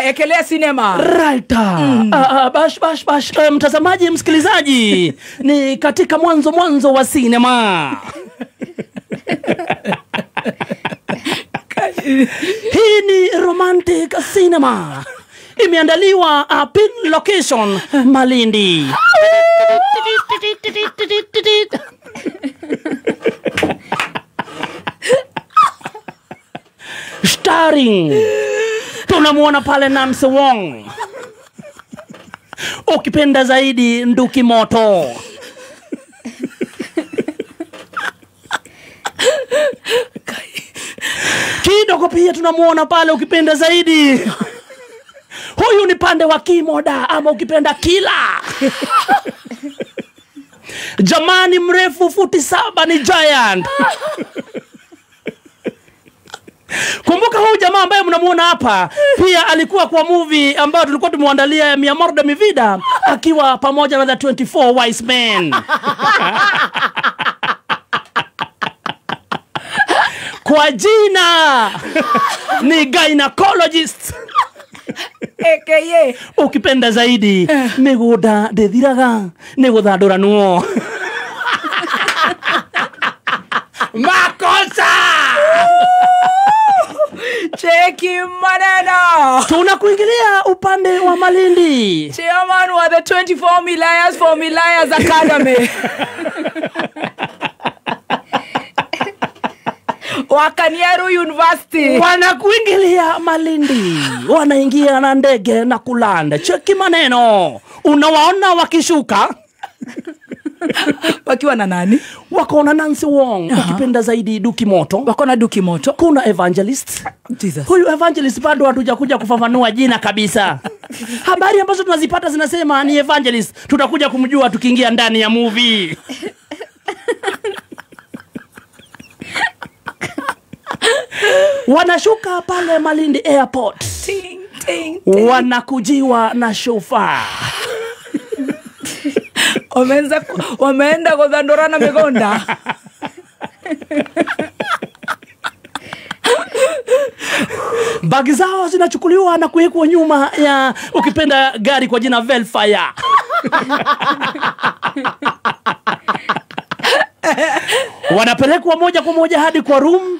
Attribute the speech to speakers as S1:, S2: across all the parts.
S1: ekelea sinema.
S2: Right. Bash. Mtazamaji, msikilizaji, ni katika mwanzo wa sinema. Hii ni romantic cinema. Imeandaliwa pin location Malindi. Starring, tunamuona pale Nancy Wong. Ukipenda zaidi Nduki Moto. Kidogo pia tunamuona pale ukipenda zaidi. Huyu ni pande wa Kimoda ama ukipenda Kila. Jamani mrefu futi 7 ni giant. Kumbuka huyu jamaa ambaye mnamuona hapa pia alikuwa kwa movie ambayo tulikuwa tumwandalia ya Mi Amor de Mi Vida akiwa pamoja na the 24 Wise Men. Kwa jina ni gynecologist.
S1: AKA
S2: ukipenda zaidi Miguda de Diraga Negudadora nuo. Makosa!
S1: Cheki maneno.
S2: Tunakuingilia upande wa Malindi.
S1: Chairman wa the 24 Milayas for Milayas Academy. Wakanyaru University.
S2: Wanakuingilia Malindi. Wanaingia na ndege na kulanda. Cheki maneno. Unawaona wakishuka.
S1: Wakiwa na nani?
S2: Wako na Nancy Wong. Ukipenda zaidi Nduki Moto.
S1: Wako na Nduki Moto.
S2: Kuna Evangelist.
S1: Jesus.
S2: Huyu Evangelist bado hatujakuja kufafanua jina kabisa. Habari ambazo tunazipata zinasema ni Evangelist. Tutakuja kumjua tukiingia ndani ya movie. Wanashuka pale Malindi Airport.
S1: Ting, ting, ting.
S2: Wanakujiwa na shofa.
S1: Wameenda kudhandorana Migonda.
S2: Bagi zao zinachukuliwa na kuwekwa nyuma ya ukipenda gari kwa jina Velfire. Wanapelekwa moja kwa moja hadi kwa room,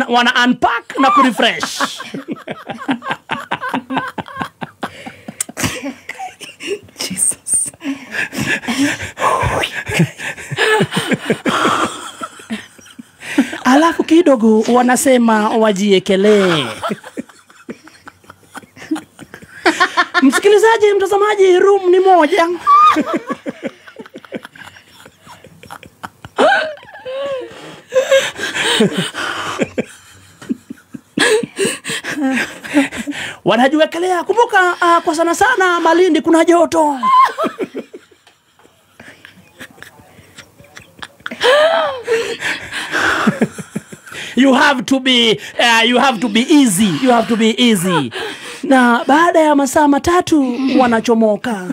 S2: wana unpack na kurefresh.
S1: Jesus.
S2: Alafu kidogo wanasema wajiekelee. Msikilizaji, mtazamaji, room ni moja. Wanajiwekelea. Kumbuka kwa sana Malindi kuna joto. You have to be easy. You have to be easy. Na baada ya masaa 3 wanachomoka.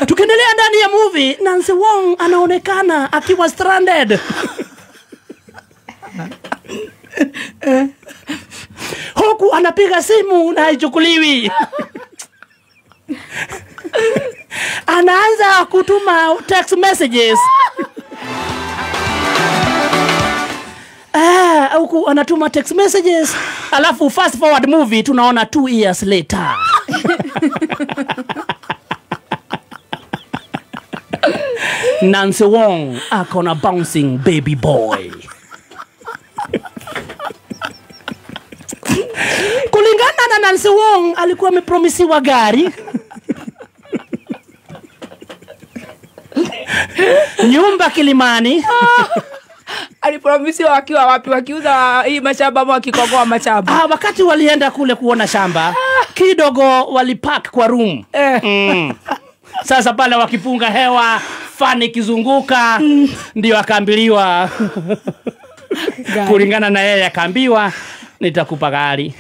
S2: Tukiendelea ndani ya movie, Nancy Wong anaonekana akiwa stranded. Huku anapiga simu na haichukuliwi. Anaanza kutuma text messages. Huku anatuma text messages. Alafu fast forward movie tunaona 2 years later. Nancy Wong akona bouncing baby boy. Kulingana na Nancy Wong alikuwa amepromisiwa gari, nyumba Kilimani.
S1: Alipromisiwa wakiwa wapi? Wakiuza hii mashamba ama wakikogoa mashamba?
S2: Wakati walienda kule kuona shamba, kidogo walipark kwa room. Sasa pale wakipunga hewa, fani kizunguka, ndio akaambiliwa. Kulingana na yeye akaambiwa, nitakupa gari.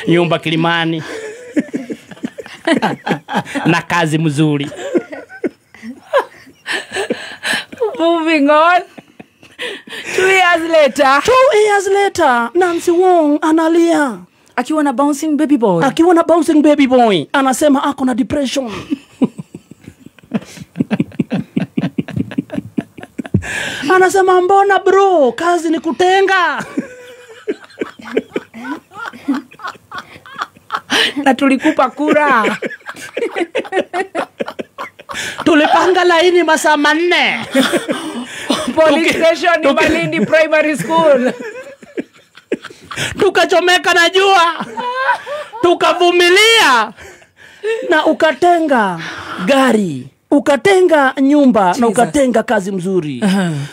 S2: Nyumba Kilimani. Na kazi mzuri.
S1: Moving on. 2 years later.
S2: 2 years later, Nancy Wong analia.
S1: Akiwa na bouncing baby boy.
S2: Akiwa na bouncing baby boy. Anasema ako na depression. Anasema mbona bro, kazi ni kutenga.
S1: Na tulikupa kura.
S2: Tulipanga laini masaa 4.
S1: Police station ni Malindi Primary School.
S2: Tukachomeka na jua. Tukavumilia. Na ukatenga gari. Ukatenga nyumba Jesus. Na ukatenga kazi mzuri.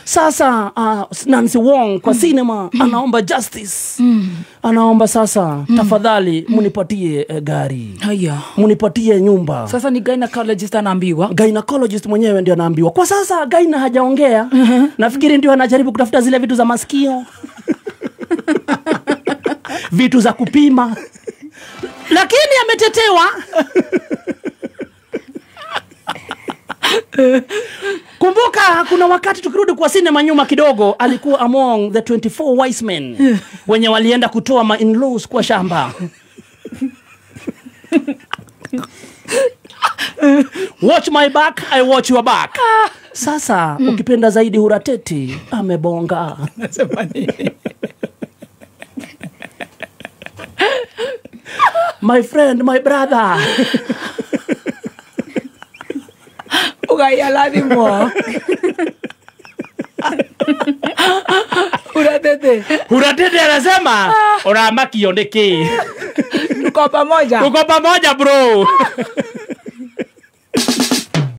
S2: Sasa Nancy Wong kwa cinema anaomba justice. Anaomba sasa tafadhali munipatie gari.
S1: Haya.
S2: Munipatie nyumba.
S1: Sasa ni gynecologist anaambiwa.
S2: Gynecologist mwenyewe ndio anaambiwa. Kwa sasa gyna hajaongea. Nafikiri ndio anajaribu kutafuta zile vitu za masikio. Vitu za kupima. Lakini ametetewa. Kumbuka kuna wakati tukirudi kwa sinema nyuma kidogo alikuwa among the 24 wise men wenye walienda kutoa ma-in-laws kwa shamba. Watch my back, I watch your back. Sasa ukipenda zaidi Hurateti amebonga.
S1: Nasema nini?
S2: My friend, my brother.
S1: Ugayalani mo.
S2: Huratete anasema uramaki yondeki.
S1: Tuko pamoja.
S2: Tuko pamoja bro.